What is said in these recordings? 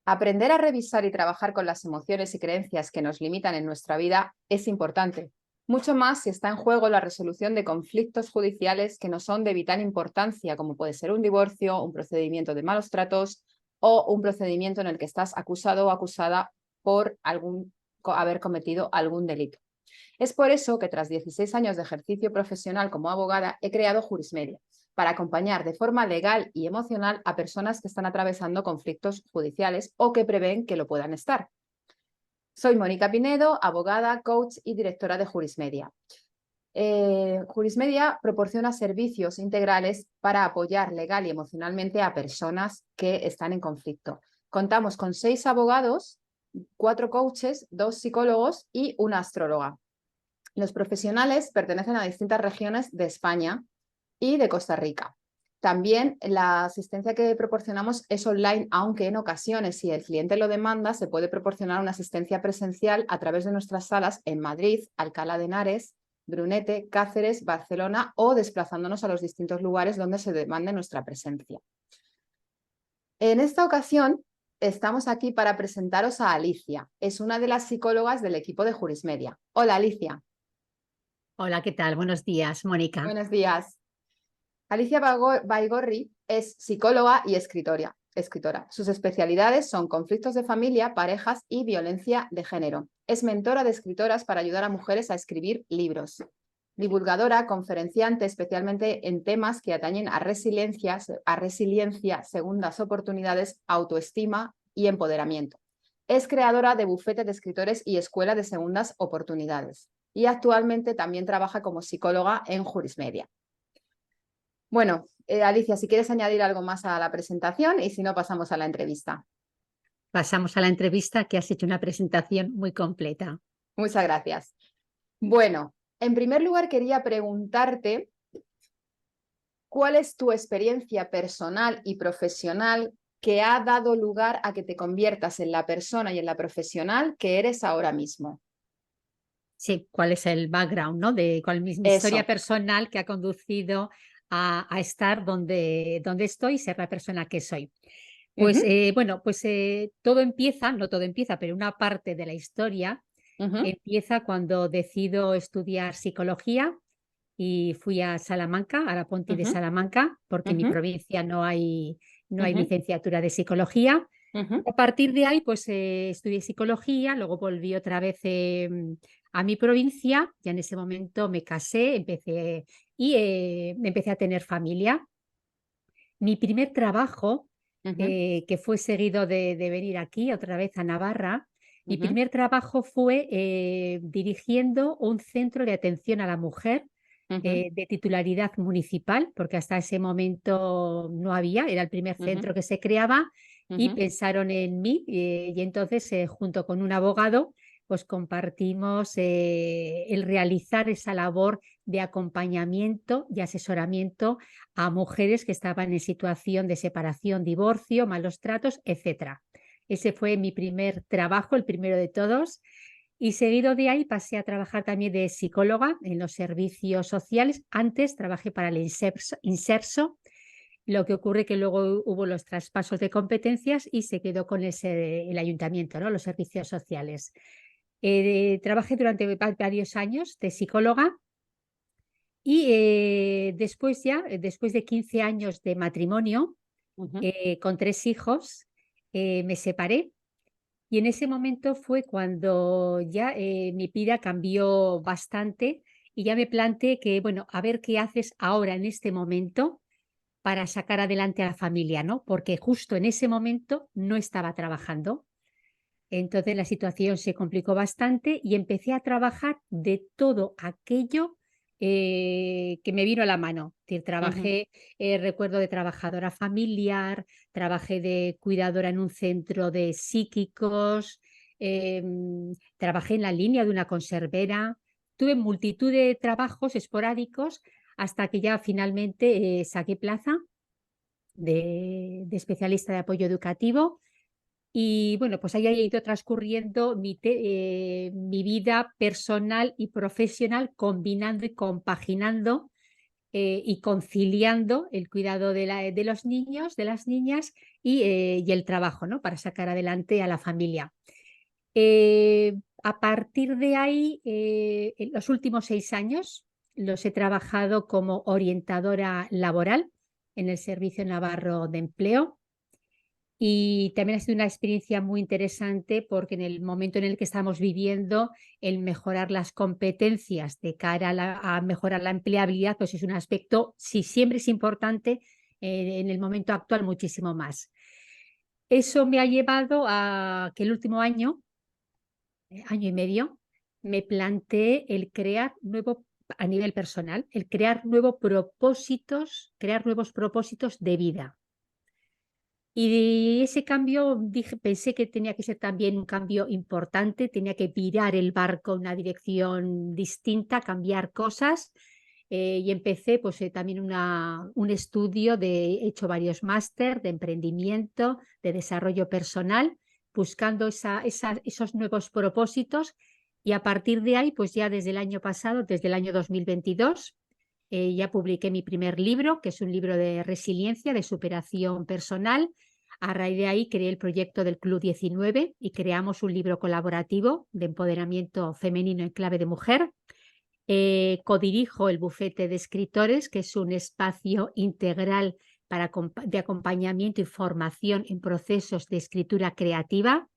Aprender a revisar y trabajar con las emociones y creencias que nos limitan en nuestra vida es importante, mucho más si está en juego la resolución de conflictos judiciales que no son de vital importancia, como puede ser un divorcio, un procedimiento de malos tratos o un procedimiento en el que estás acusado o acusada por haber cometido algún delito. Es por eso que tras 16 años de ejercicio profesional como abogada he creado Jurismedia, para acompañar de forma legal y emocional a personas que están atravesando conflictos judiciales o que prevén que lo puedan estar. Soy Mónica Pinedo, abogada, coach y directora de Jurismedia. Jurismedia proporciona servicios integrales para apoyar legal y emocionalmente a personas que están en conflicto. Contamos con 6 abogados, 4 coaches, 2 psicólogos y una astróloga. Los profesionales pertenecen a distintas regiones de España y de Costa Rica. También la asistencia que proporcionamos es online, aunque en ocasiones, si el cliente lo demanda, se puede proporcionar una asistencia presencial a través de nuestras salas en Madrid, Alcalá de Henares, Brunete, Cáceres, Barcelona o desplazándonos a los distintos lugares donde se demande nuestra presencia. En esta ocasión estamos aquí para presentaros a Alicia. Es una de las psicólogas del equipo de Jurismedia. Hola, Alicia. Hola, ¿qué tal? Buenos días, Mónica. Buenos días. Alicia Baigorri es psicóloga y escritora. Sus especialidades son conflictos de familia, parejas y violencia de género. Es mentora de escritoras para ayudar a mujeres a escribir libros. Divulgadora, conferenciante, especialmente en temas que atañen a resiliencia, segundas oportunidades, autoestima y empoderamiento. Es creadora de bufete de escritores y escuela de segundas oportunidades. Y actualmente también trabaja como psicóloga en Jurismedia. Bueno, Alicia, si quieres añadir algo más a la presentación y si no, pasamos a la entrevista. Pasamos a la entrevista, que has hecho una presentación muy completa. Muchas gracias. Bueno, en primer lugar quería preguntarte cuál es tu experiencia personal y profesional que ha dado lugar a que te conviertas en la persona y en la profesional que eres ahora mismo. Sí, ¿cuál es el background, ¿no? Cuál es mi historia Eso. personal que ha conducido a estar donde estoy y ser la persona que soy? Pues bueno, pues todo empieza, no todo empieza, pero una parte de la historia empieza cuando decido estudiar psicología y fui a Salamanca, a la Ponti de Salamanca, porque en mi provincia no hay licenciatura de psicología. A partir de ahí, pues estudié psicología, luego volví otra vez a mi provincia, ya en ese momento me casé, empecé a tener familia. Mi primer trabajo, que fue seguido de venir aquí otra vez a Navarra, mi primer trabajo fue dirigiendo un centro de atención a la mujer de titularidad municipal, porque hasta ese momento no había, era el primer centro que se creaba y pensaron en mí y entonces junto con un abogado pues compartimos el realizar esa labor de acompañamiento y asesoramiento a mujeres que estaban en situación de separación, divorcio, malos tratos, etcétera. Ese fue mi primer trabajo, el primero de todos. Y seguido de ahí pasé a trabajar también de psicóloga en los servicios sociales. Antes trabajé para el Inserso. Lo que ocurre que luego hubo los traspasos de competencias y se quedó con el ayuntamiento, ¿no? Los servicios sociales. Trabajé durante varios años de psicóloga y después de 15 años de matrimonio, con 3 hijos, me separé. Y en ese momento fue cuando ya mi vida cambió bastante y ya me planteé que, bueno, a ver qué haces ahora en este momento para sacar adelante a la familia, ¿no? Porque justo en ese momento no estaba trabajando. Entonces la situación se complicó bastante y empecé a trabajar de todo aquello que me vino a la mano. Es decir, trabajé, recuerdo, de trabajadora familiar, trabajé de cuidadora en un centro de psíquicos, trabajé en la línea de una conservera, tuve multitud de trabajos esporádicos hasta que ya finalmente saqué plaza de especialista de apoyo educativo. Y bueno, pues ahí ha ido transcurriendo mi vida personal y profesional, combinando y compaginando y conciliando el cuidado de los niños, de las niñas y el trabajo, ¿no? Para sacar adelante a la familia. A partir de ahí, en los últimos 6 años los he trabajado como orientadora laboral en el Servicio Navarro de Empleo. Y también ha sido una experiencia muy interesante porque en el momento en el que estamos viviendo, el mejorar las competencias de cara a mejorar la empleabilidad, pues es un aspecto, si siempre es importante, en el momento actual muchísimo más. Eso me ha llevado a que el último año y medio, me planteé el crear a nivel personal, el crear nuevos propósitos de vida. Y ese cambio pensé que tenía que ser también un cambio importante, tenía que virar el barco en una dirección distinta, cambiar cosas. Y empecé pues también un estudio, he hecho varios máster de emprendimiento, de desarrollo personal, buscando esos nuevos propósitos. Y a partir de ahí, pues ya desde el año pasado, desde el año 2022, ya publiqué mi primer libro, que es un libro de resiliencia, de superación personal. A raíz de ahí creé el proyecto del Club 19 y creamos un libro colaborativo de empoderamiento femenino en clave de mujer. Codirijo el Bufete de Escritores, que es un espacio integral de acompañamiento y formación en procesos de escritura creativa.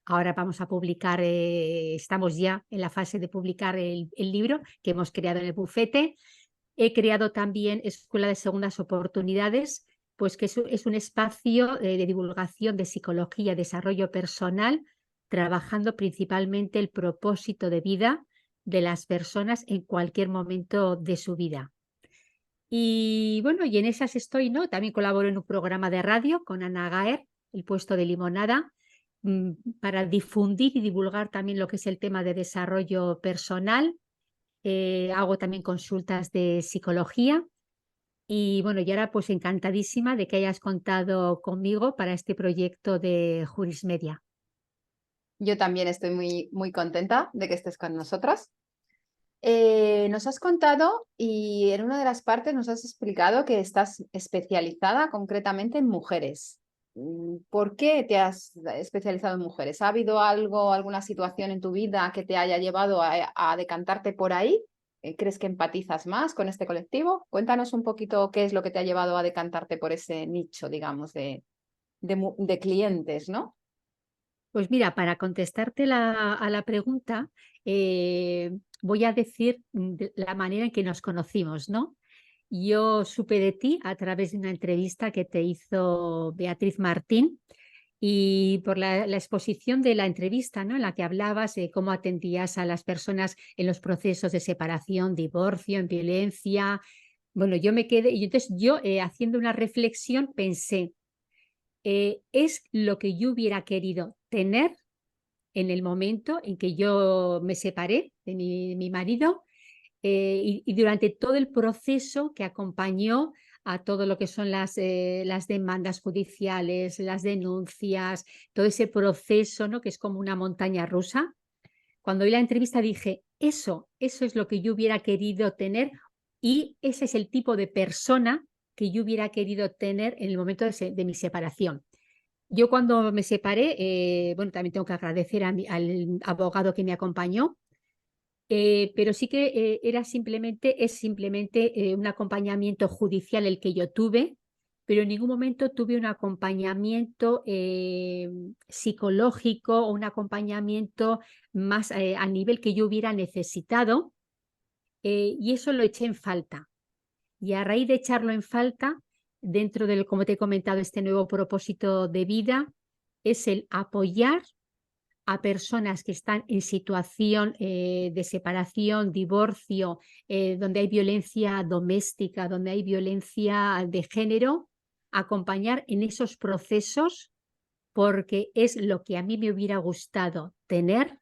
Ahora vamos a publicar, estamos ya en la fase de publicar el libro que hemos creado en el bufete. He creado también Escuela de Segundas Oportunidades, pues que es un espacio de divulgación de psicología y desarrollo personal, trabajando principalmente el propósito de vida de las personas en cualquier momento de su vida. Y bueno, y en esas estoy, ¿no? También colaboro en un programa de radio con Ana Gaer, El Puesto de Limonada, para difundir y divulgar también lo que es el tema de desarrollo personal. Hago también consultas de psicología y bueno, y ahora pues encantadísima de que hayas contado conmigo para este proyecto de Jurismedia. Yo también estoy muy, muy contenta de que estés con nosotros. Nos has contado y en una de las partes nos has explicado que estás especializada concretamente en mujeres. ¿Por qué te has especializado en mujeres? ¿Ha habido alguna situación en tu vida que te haya llevado a decantarte por ahí? ¿Crees que empatizas más con este colectivo? Cuéntanos un poquito qué es lo que te ha llevado a decantarte por ese nicho, digamos, de clientes, ¿no? Pues mira, para contestarte a la pregunta, voy a decir la manera en que nos conocimos, ¿no? Yo supe de ti a través de una entrevista que te hizo Beatriz Martín y por la exposición de la entrevista, ¿no? En la que hablabas de cómo atendías a las personas en los procesos de separación, divorcio, en violencia. Bueno, yo me quedé, y entonces yo haciendo una reflexión pensé, es lo que yo hubiera querido tener en el momento en que yo me separé de mi marido y durante todo el proceso que acompañó a todo lo que son las demandas judiciales, las denuncias, todo ese proceso, ¿no? Que es como una montaña rusa. Cuando oí la entrevista dije, eso es lo que yo hubiera querido tener y ese es el tipo de persona que yo hubiera querido tener en el momento de mi separación. Yo cuando me separé, bueno, también tengo que agradecer al abogado que me acompañó, pero sí que es simplemente un acompañamiento judicial el que yo tuve, pero en ningún momento tuve un acompañamiento psicológico o un acompañamiento más a nivel que yo hubiera necesitado, y eso lo eché en falta. Y a raíz de echarlo en falta, dentro del, como te he comentado, este nuevo propósito de vida, es el apoyar a personas que están en situación de separación, divorcio, donde hay violencia doméstica, donde hay violencia de género, acompañar en esos procesos porque es lo que a mí me hubiera gustado tener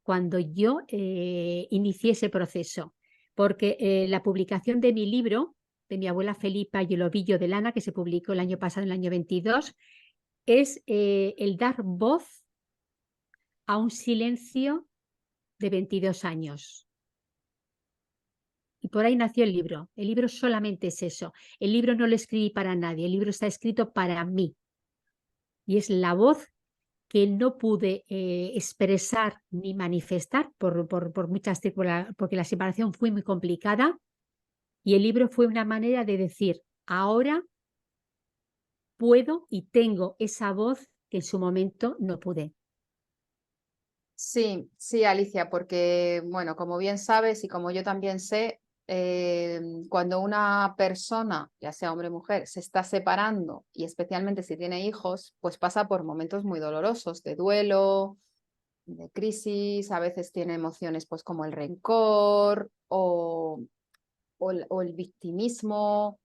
cuando yo inicié ese proceso. Porque la publicación de mi libro, de mi abuela Felipa y el ovillo de lana, que se publicó el año pasado, en el año 22, es el dar voz a un silencio de 22 años. Y por ahí nació el libro. El libro solamente es eso. El libro no lo escribí para nadie, el libro está escrito para mí. y es la voz que no pude expresar ni manifestar por muchas porque la separación fue muy complicada, y el libro fue una manera de decir, ahora puedo y tengo esa voz que en su momento no pude. Sí, sí, Alicia, porque, bueno, como bien sabes y como yo también sé, cuando una persona, ya sea hombre o mujer, se está separando y especialmente si tiene hijos, pues pasa por momentos muy dolorosos de duelo, de crisis, a veces tiene emociones pues como el rencor o el victimismo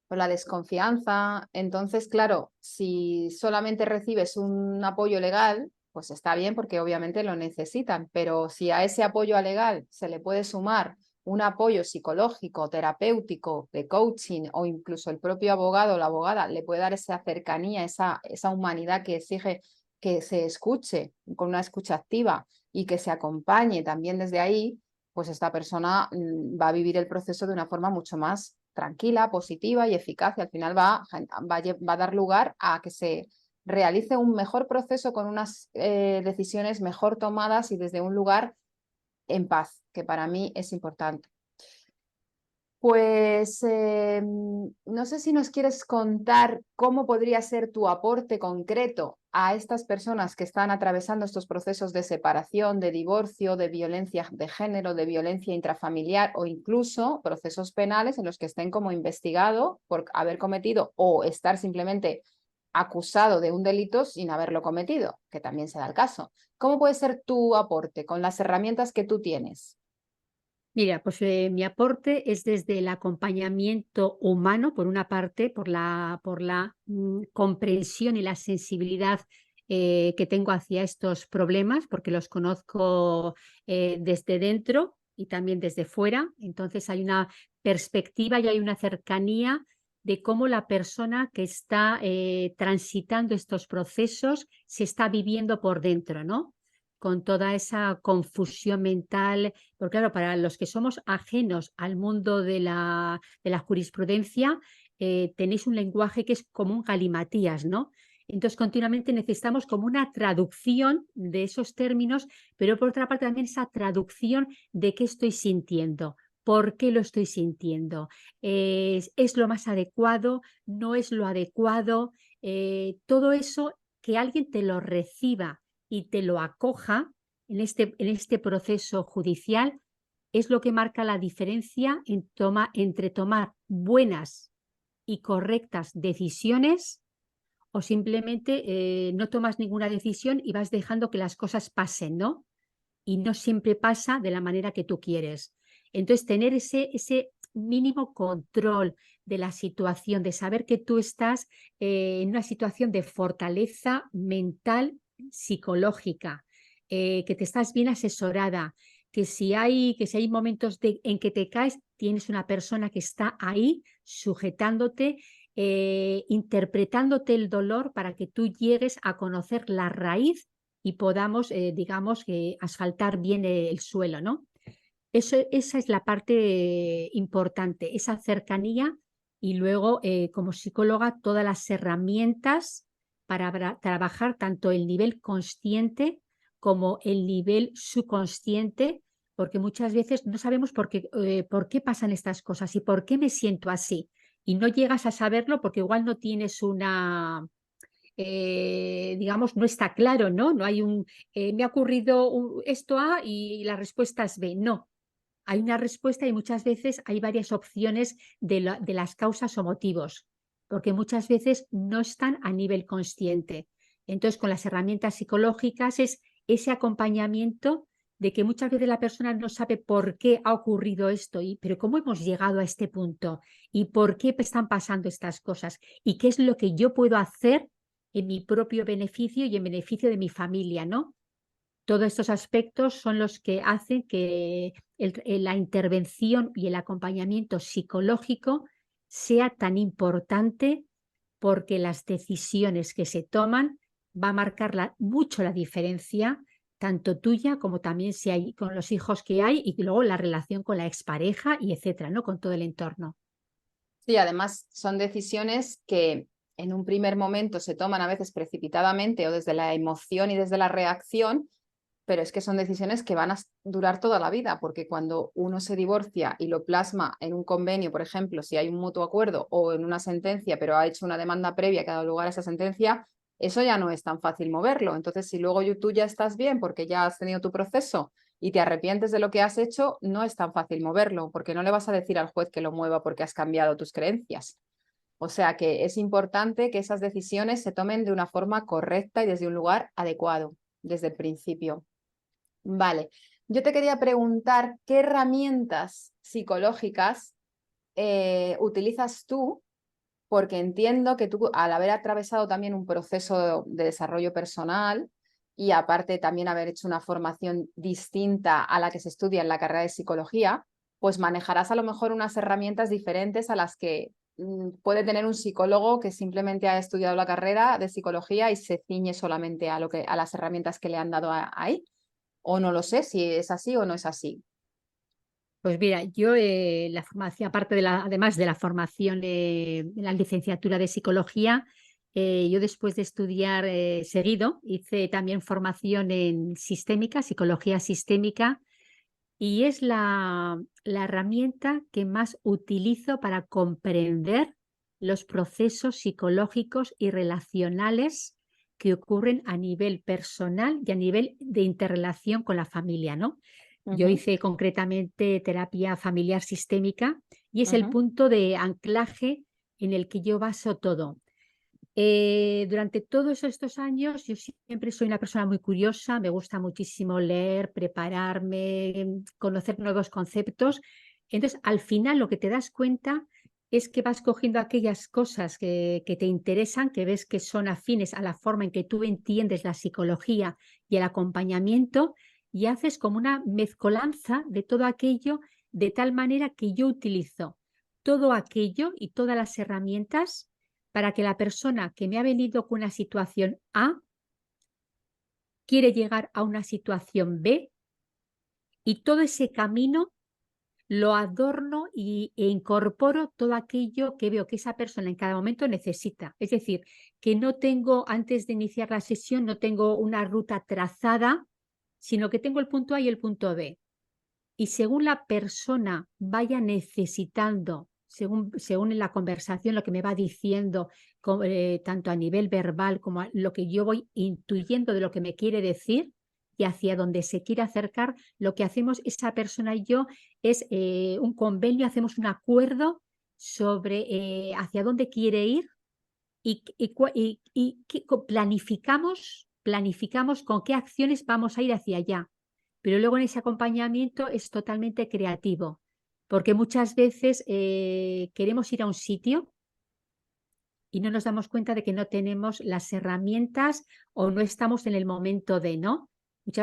o la desconfianza. Entonces, claro, si solamente recibes un apoyo legal, pues está bien porque obviamente lo necesitan, pero si a ese apoyo legal se le puede sumar un apoyo psicológico, terapéutico, de coaching o incluso el propio abogado o la abogada le puede dar esa cercanía, esa humanidad que exige que se escuche con una escucha activa y que se acompañe también desde ahí, pues esta persona va a vivir el proceso de una forma mucho más tranquila, positiva y eficaz y al final va a dar lugar a que se realice un mejor proceso con unas decisiones mejor tomadas y desde un lugar en paz, que para mí es importante. Pues no sé si nos quieres contar cómo podría ser tu aporte concreto a estas personas que están atravesando estos procesos de separación, de divorcio, de violencia de género, de violencia intrafamiliar o incluso procesos penales en los que estén como investigado por haber cometido o estar simplemente acusado de un delito sin haberlo cometido, que también se da el caso. ¿Cómo puede ser tu aporte con las herramientas que tú tienes? Mira, pues mi aporte es desde el acompañamiento humano, por una parte, por la comprensión y la sensibilidad que tengo hacia estos problemas, porque los conozco desde dentro y también desde fuera. Entonces hay una perspectiva y hay una cercanía de cómo la persona que está transitando estos procesos se está viviendo por dentro, ¿no? Con toda esa confusión mental, porque claro, para los que somos ajenos al mundo de la jurisprudencia, tenéis un lenguaje que es como un galimatías, ¿no? Entonces, continuamente necesitamos como una traducción de esos términos, pero por otra parte también esa traducción de qué estoy sintiendo, por qué lo estoy sintiendo, es lo más adecuado, no es lo adecuado, todo eso que alguien te lo reciba y te lo acoja en este proceso judicial es lo que marca la diferencia entre tomar buenas y correctas decisiones o simplemente no tomas ninguna decisión y vas dejando que las cosas pasen, ¿no? Y no siempre pasa de la manera que tú quieres. Entonces, tener ese mínimo control de la situación, de saber que tú estás en una situación de fortaleza mental, psicológica, que te estás bien asesorada, que si hay momentos en que te caes, tienes una persona que está ahí sujetándote, interpretándote el dolor para que tú llegues a conocer la raíz y podamos, digamos, asfaltar bien el suelo, ¿no? Esa es la parte importante, esa cercanía y luego, como psicóloga, todas las herramientas para trabajar tanto el nivel consciente como el nivel subconsciente, porque muchas veces no sabemos por qué pasan estas cosas y por qué me siento así. Y no llegas a saberlo porque igual no tienes digamos, no está claro, ¿no? No hay me ha ocurrido esto A y la respuesta es B. No, hay una respuesta y muchas veces hay varias opciones de las causas o motivos, porque muchas veces no están a nivel consciente. Entonces, con las herramientas psicológicas es ese acompañamiento de que muchas veces la persona no sabe por qué ha ocurrido esto, pero cómo hemos llegado a este punto y por qué están pasando estas cosas y qué es lo que yo puedo hacer en mi propio beneficio y en beneficio de mi familia, ¿no? Todos estos aspectos son los que hacen que la intervención y el acompañamiento psicológico sea tan importante porque las decisiones que se toman va a marcar mucho la diferencia, tanto tuya como también si hay con los hijos que hay y luego la relación con la expareja y etcétera, ¿no? Con todo el entorno. Sí, además son decisiones que en un primer momento se toman a veces precipitadamente o desde la emoción y desde la reacción, pero es que son decisiones que van a durar toda la vida, porque cuando uno se divorcia y lo plasma en un convenio, por ejemplo, si hay un mutuo acuerdo o en una sentencia, pero ha hecho una demanda previa que ha dado lugar a esa sentencia, eso ya no es tan fácil moverlo. Entonces, si luego tú ya estás bien porque ya has tenido tu proceso y te arrepientes de lo que has hecho, no es tan fácil moverlo, porque no le vas a decir al juez que lo mueva porque has cambiado tus creencias. O sea que es importante que esas decisiones se tomen de una forma correcta y desde un lugar adecuado, desde el principio. Vale, yo te quería preguntar qué herramientas psicológicas utilizas tú, porque entiendo que tú, al haber atravesado también un proceso de desarrollo personal y aparte también haber hecho una formación distinta a la que se estudia en la carrera de psicología, pues manejarás a lo mejor unas herramientas diferentes a las que puede tener un psicólogo que simplemente ha estudiado la carrera de psicología y se ciñe solamente a las herramientas que le han dado ahí. O no lo sé si es así o no es así. Pues mira, yo la formación, aparte de además de la formación en la licenciatura de psicología, yo después de estudiar seguido hice también formación en sistémica, psicología sistémica, y es la herramienta que más utilizo para comprender los procesos psicológicos y relacionales que ocurren a nivel personal y a nivel de interrelación con la familia, ¿no? Yo hice concretamente terapia familiar sistémica y es el punto de anclaje en el que yo baso todo. Durante todos estos años yo siempre soy una persona muy curiosa, me gusta muchísimo leer, prepararme, conocer nuevos conceptos. Entonces, al final lo que te das cuenta es que vas cogiendo aquellas cosas que te interesan, que ves que son afines a la forma en que tú entiendes la psicología y el acompañamiento, y haces como una mezcolanza de todo aquello, de tal manera que yo utilizo todo aquello y todas las herramientas para que la persona que me ha venido con una situación A quiere llegar a una situación B, y todo ese camino lo adorno e incorporo todo aquello que veo que esa persona en cada momento necesita. Es decir, que no tengo, antes de iniciar la sesión, no tengo una ruta trazada, sino que tengo el punto A y el punto B. Y según la persona vaya necesitando, según en la conversación, lo que me va diciendo, tanto a nivel verbal como a lo que yo voy intuyendo de lo que me quiere decir y hacia dónde se quiere acercar, lo que hacemos esa persona y yo es un convenio, hacemos un acuerdo sobre hacia dónde quiere ir y planificamos con qué acciones vamos a ir hacia allá. Pero luego en ese acompañamiento es totalmente creativo, porque muchas veces queremos ir a un sitio y no nos damos cuenta de que no tenemos las herramientas o no estamos en el momento de, ¿no?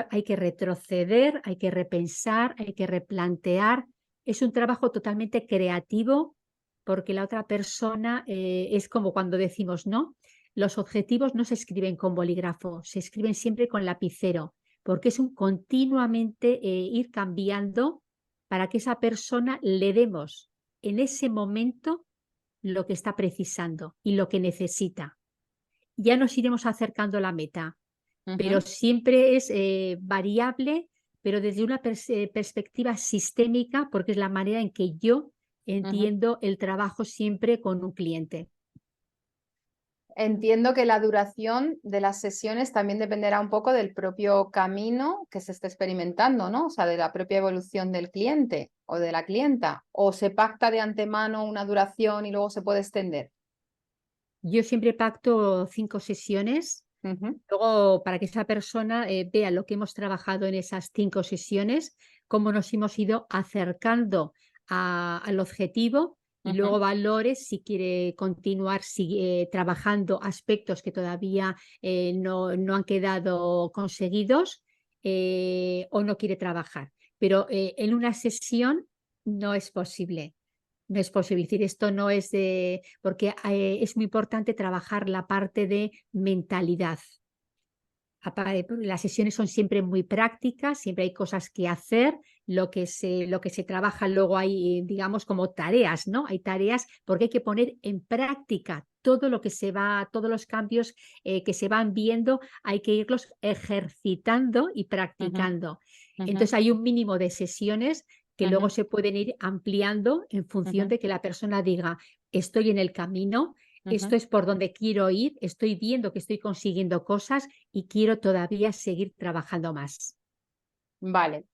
Hay que retroceder, hay que repensar, hay que replantear. Es un trabajo totalmente creativo, porque la otra persona es como cuando decimos, ¿no? Los objetivos no se escriben con bolígrafo, se escriben siempre con lapicero, porque es un continuamente ir cambiando para que esa persona le demos en ese momento lo que está precisando y lo que necesita. Ya nos iremos acercando a la meta, pero siempre es variable, pero desde una perspectiva sistémica, porque es la manera en que yo entiendo el trabajo siempre con un cliente. Entiendo que la duración de las sesiones también dependerá un poco del propio camino que se esté experimentando, ¿no? O sea, de la propia evolución del cliente o de la clienta. ¿O se pacta de antemano una duración y luego se puede extender? Yo siempre pacto 5 sesiones, luego para que esa persona vea lo que hemos trabajado en esas 5 sesiones, cómo nos hemos ido acercando al objetivo, y luego valores si quiere continuar trabajando aspectos que todavía no han quedado conseguidos, o no quiere trabajar. Pero en una sesión no es posible. No es posible decir, esto no es de, porque es muy importante trabajar la parte de mentalidad. Las sesiones son siempre muy prácticas, siempre hay cosas que hacer, lo que se trabaja luego hay, digamos, como tareas, ¿no? Hay tareas porque hay que poner en práctica todo lo que se va, todos los cambios que se van viendo, hay que irlos ejercitando y practicando. Entonces hay un mínimo de sesiones que luego se pueden ir ampliando en función de que la persona diga, estoy en el camino, esto es por donde quiero ir, estoy viendo que estoy consiguiendo cosas y quiero todavía seguir trabajando más. Vale.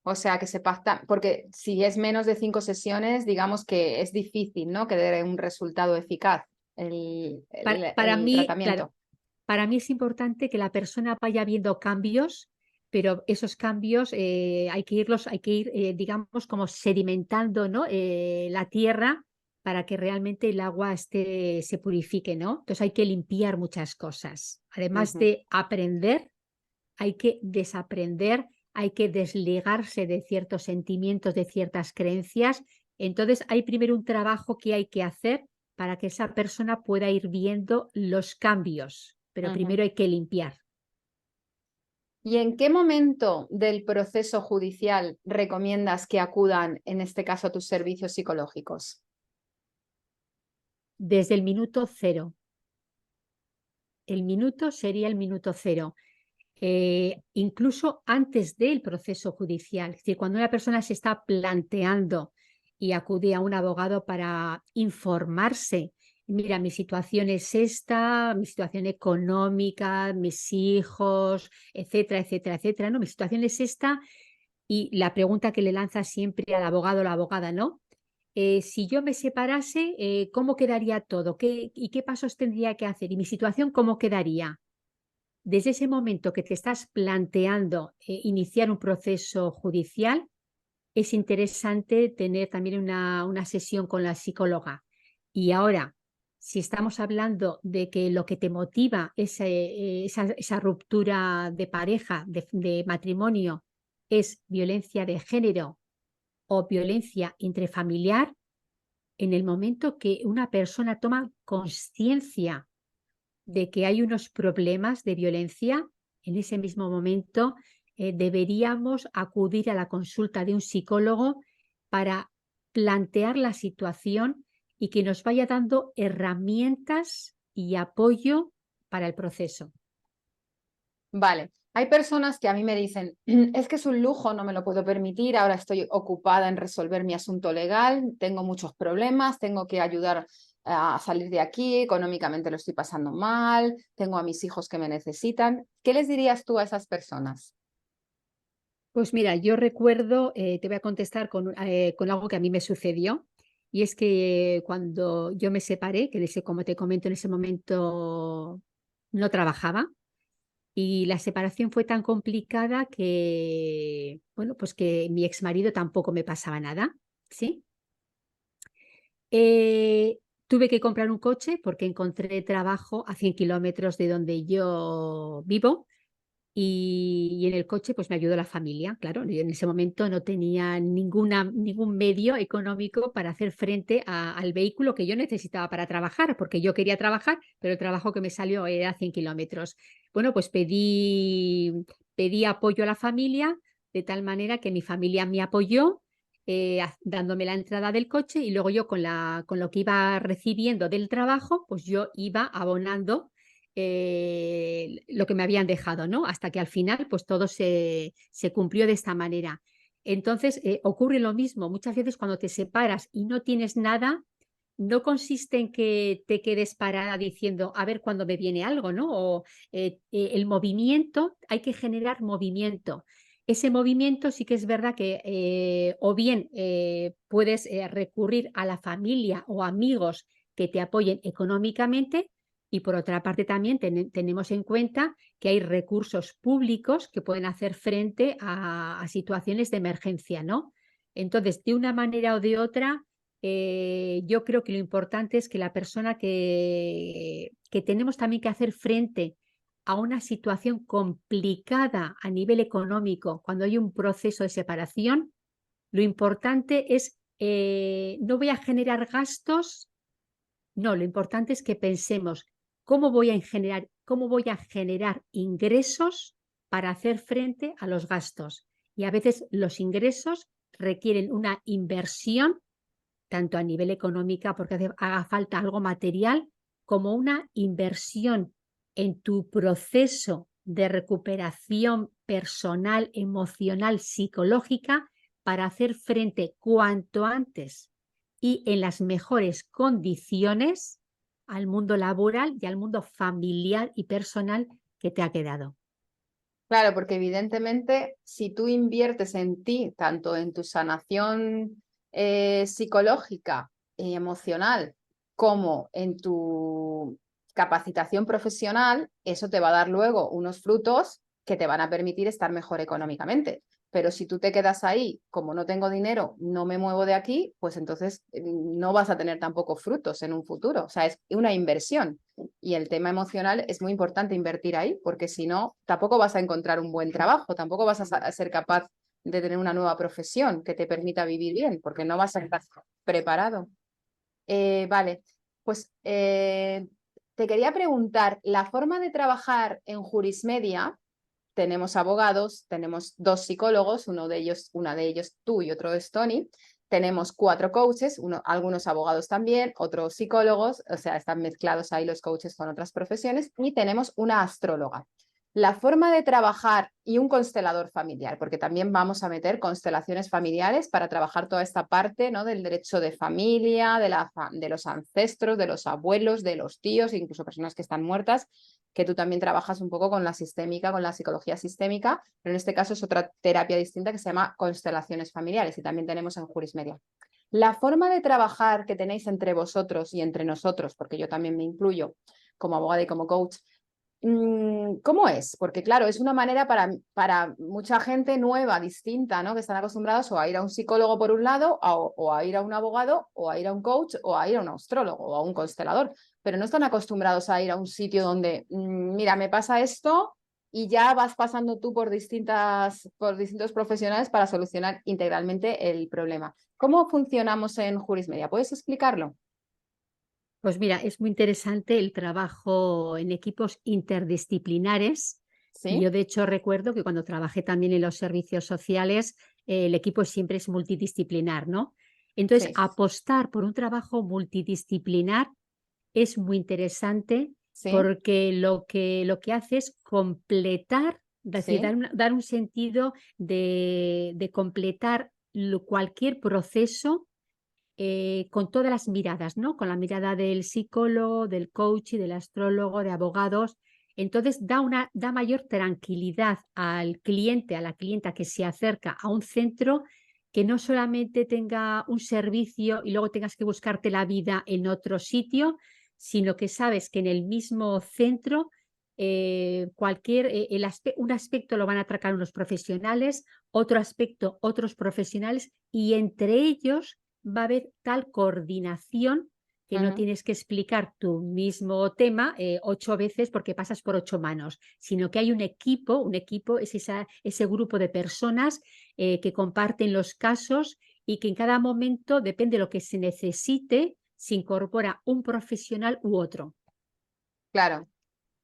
O sea, que se pacta, porque si es menos de 5 sesiones, digamos que es difícil, ¿no? Que dé un resultado eficaz Para el mí, claro, tratamiento. para mí es importante que la persona vaya viendo cambios, pero esos cambios hay que ir, digamos, como sedimentando, ¿no? La tierra para que realmente el agua se purifique, ¿no? Entonces hay que limpiar muchas cosas. Además de aprender, hay que desaprender, hay que desligarse de ciertos sentimientos, de ciertas creencias. Entonces hay primero un trabajo que hay que hacer para que esa persona pueda ir viendo los cambios, pero primero hay que limpiar. ¿Y en qué momento del proceso judicial recomiendas que acudan, en este caso, a tus servicios psicológicos? Desde el minuto cero. El minuto sería el minuto cero. Incluso antes del proceso judicial. Es decir, cuando una persona se está planteando y acude a un abogado para informarse, mira, mi situación es esta, mi situación económica, mis hijos, etcétera, etcétera, etcétera, ¿no? Mi situación es esta y la pregunta que le lanza siempre al abogado o la abogada, ¿no? Si yo me separase, ¿cómo quedaría todo? ¿Y qué pasos tendría que hacer? ¿Y mi situación cómo quedaría? Desde ese momento que te estás planteando iniciar un proceso judicial, es interesante tener también una sesión con la psicóloga. Y ahora, si estamos hablando de que lo que te motiva esa ruptura de pareja, de matrimonio, es violencia de género o violencia intrafamiliar, en el momento que una persona toma conciencia de que hay unos problemas de violencia, en ese mismo momento deberíamos acudir a la consulta de un psicólogo para plantear la situación y que nos vaya dando herramientas y apoyo para el proceso. Vale. Hay personas que a mí me dicen, es que es un lujo, no me lo puedo permitir, ahora estoy ocupada en resolver mi asunto legal, tengo muchos problemas, tengo que ayudar a salir de aquí, económicamente lo estoy pasando mal, tengo a mis hijos que me necesitan. ¿Qué les dirías tú a esas personas? Pues mira, yo recuerdo, te voy a contestar con algo que a mí me sucedió, y es que cuando yo me separé, como te comento en ese momento no trabajaba, y la separación fue tan complicada que, bueno, pues que mi exmarido tampoco me pasaba nada, ¿sí? Eh, Tuve que comprar un coche porque encontré trabajo a 100 kilómetros de donde yo vivo y en el coche pues me ayudó la familia, claro. Yo en ese momento no tenía ningún medio económico para hacer frente al vehículo que yo necesitaba para trabajar, porque yo quería trabajar, pero el trabajo que me salió era 100 kilómetros. Bueno, pues pedí apoyo a la familia, de tal manera que mi familia me apoyó dándome la entrada del coche y luego yo con lo que iba recibiendo del trabajo, pues yo iba abonando lo que me habían dejado, ¿no? Hasta que al final, pues todo se cumplió de esta manera. Entonces, ocurre lo mismo. Muchas veces cuando te separas y no tienes nada, no consiste en que te quedes parada diciendo, a ver cuándo me viene algo, ¿no? O el movimiento, hay que generar movimiento. Ese movimiento sí que es verdad que o bien puedes recurrir a la familia o amigos que te apoyen económicamente, y por otra parte también tenemos en cuenta que hay recursos públicos que pueden hacer frente a situaciones de emergencia, ¿no? Entonces, de una manera o de otra, yo creo que lo importante es que la persona que tenemos también que hacer frente a una situación complicada a nivel económico, cuando hay un proceso de separación, lo importante es, no voy a generar gastos, no, lo importante es que pensemos cómo voy a generar ingresos para hacer frente a los gastos. Y a veces los ingresos requieren una inversión, tanto a nivel económica, porque haga falta algo material, como una inversión en tu proceso de recuperación personal, emocional, psicológica, para hacer frente cuanto antes y en las mejores condiciones al mundo laboral y al mundo familiar y personal que te ha quedado. Claro, porque evidentemente si tú inviertes en ti, tanto en tu sanación psicológica y emocional, como en tu capacitación profesional, eso te va a dar luego unos frutos que te van a permitir estar mejor económicamente. Pero si tú te quedas ahí, como no tengo dinero, no me muevo de aquí, pues entonces no vas a tener tampoco frutos en un futuro. O sea, es una inversión. Y el tema emocional es muy importante invertir ahí, porque si no, tampoco vas a encontrar un buen trabajo, tampoco vas a ser capaz de tener una nueva profesión que te permita vivir bien, porque no vas a estar preparado. Vale, pues te quería preguntar, la forma de trabajar en Jurismedia, tenemos abogados, tenemos 2 psicólogos, una de ellos tú y otro es Tony. Tenemos 4 coaches, algunos abogados también, otros psicólogos, o sea, están mezclados ahí los coaches con otras profesiones, y tenemos una astróloga. La forma de trabajar y un constelador familiar, porque también vamos a meter constelaciones familiares para trabajar toda esta parte, ¿no? Del derecho de familia, de los ancestros, de los abuelos, de los tíos, incluso personas que están muertas, que tú también trabajas un poco con la sistémica, con la psicología sistémica, pero en este caso es otra terapia distinta que se llama constelaciones familiares y también tenemos en Jurismedia. La forma de trabajar que tenéis entre vosotros y entre nosotros, porque yo también me incluyo como abogada y como coach, ¿cómo es? Porque claro, es una manera para mucha gente nueva, distinta, ¿no? Que están acostumbrados o a ir a un psicólogo por un lado, o a ir a un abogado, o a ir a un coach, o a ir a un astrólogo, o a un constelador, pero no están acostumbrados a ir a un sitio donde, mira, me pasa esto y ya vas pasando tú por distintos profesionales para solucionar integralmente el problema. ¿Cómo funcionamos en Jurismedia? ¿Puedes explicarlo? Pues mira, es muy interesante el trabajo en equipos interdisciplinares. Sí, Yo de hecho recuerdo que cuando trabajé también en los servicios sociales, el equipo siempre es multidisciplinar, ¿no? Entonces, sí, apostar por un trabajo multidisciplinar es muy interesante sí, porque lo que hace es completar, es decir, sí. dar un sentido de completar cualquier proceso con todas las miradas, ¿no? Con la mirada del psicólogo, del coach y del astrólogo, de abogados. Entonces da mayor tranquilidad al cliente, a la clienta que se acerca a un centro, que no solamente tenga un servicio y luego tengas que buscarte la vida en otro sitio, sino que sabes que en el mismo centro un aspecto lo van a atracar unos profesionales, otro aspecto otros profesionales, y entre ellos va a haber tal coordinación que no Ujú. tienes que explicar tu mismo tema 8 veces porque pasas por 8 manos, sino que hay un equipo es ese grupo de personas que comparten los casos y que en cada momento, depende de lo que se necesite, se incorpora un profesional u otro. Claro.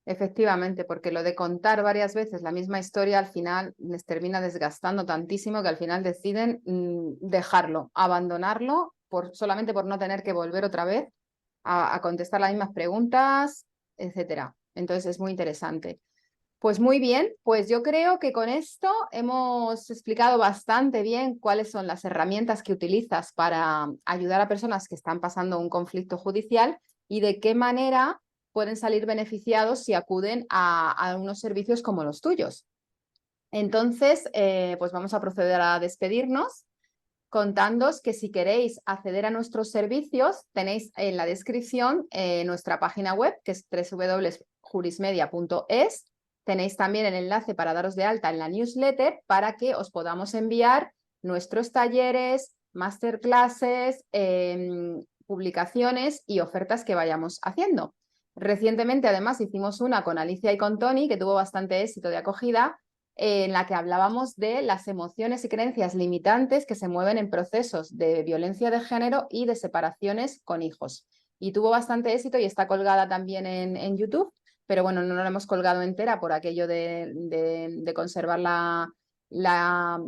Efectivamente, porque lo de contar varias veces la misma historia al final les termina desgastando tantísimo que al final deciden dejarlo, abandonarlo solamente por no tener que volver otra vez a contestar las mismas preguntas, etcétera. Entonces es muy interesante. Pues muy bien, pues yo creo que con esto hemos explicado bastante bien cuáles son las herramientas que utilizas para ayudar a personas que están pasando un conflicto judicial y de qué manera pueden salir beneficiados si acuden a unos servicios como los tuyos. Entonces, pues vamos a proceder a despedirnos contándoos que si queréis acceder a nuestros servicios, tenéis en la descripción nuestra página web, que es www.jurismedia.es. Tenéis también el enlace para daros de alta en la newsletter para que os podamos enviar nuestros talleres, masterclasses, publicaciones y ofertas que vayamos haciendo. Recientemente, además, hicimos una con Alicia y con Tony, que tuvo bastante éxito de acogida, en la que hablábamos de las emociones y creencias limitantes que se mueven en procesos de violencia de género y de separaciones con hijos. Y tuvo bastante éxito y está colgada también en YouTube, pero bueno, no la hemos colgado entera por aquello de conservar la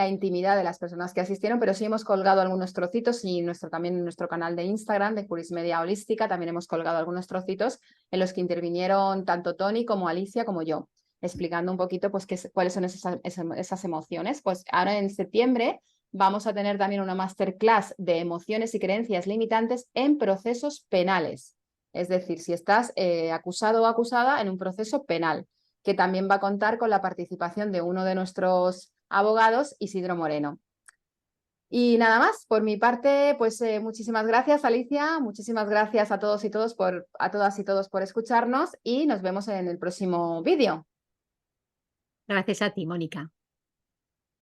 intimidad de las personas que asistieron, pero sí hemos colgado algunos trocitos y también en nuestro canal de Instagram de Jurismedia Holística también hemos colgado algunos trocitos en los que intervinieron tanto Tony como Alicia como yo, explicando un poquito pues cuáles son esas emociones. Pues ahora en septiembre vamos a tener también una masterclass de emociones y creencias limitantes en procesos penales. Es decir, si estás acusado o acusada en un proceso penal, que también va a contar con la participación de uno de nuestros abogados, Isidro Moreno. Y nada más, por mi parte, pues muchísimas gracias, Alicia, muchísimas gracias a todos y a todas y todos por escucharnos y nos vemos en el próximo vídeo. Gracias a ti, Mónica.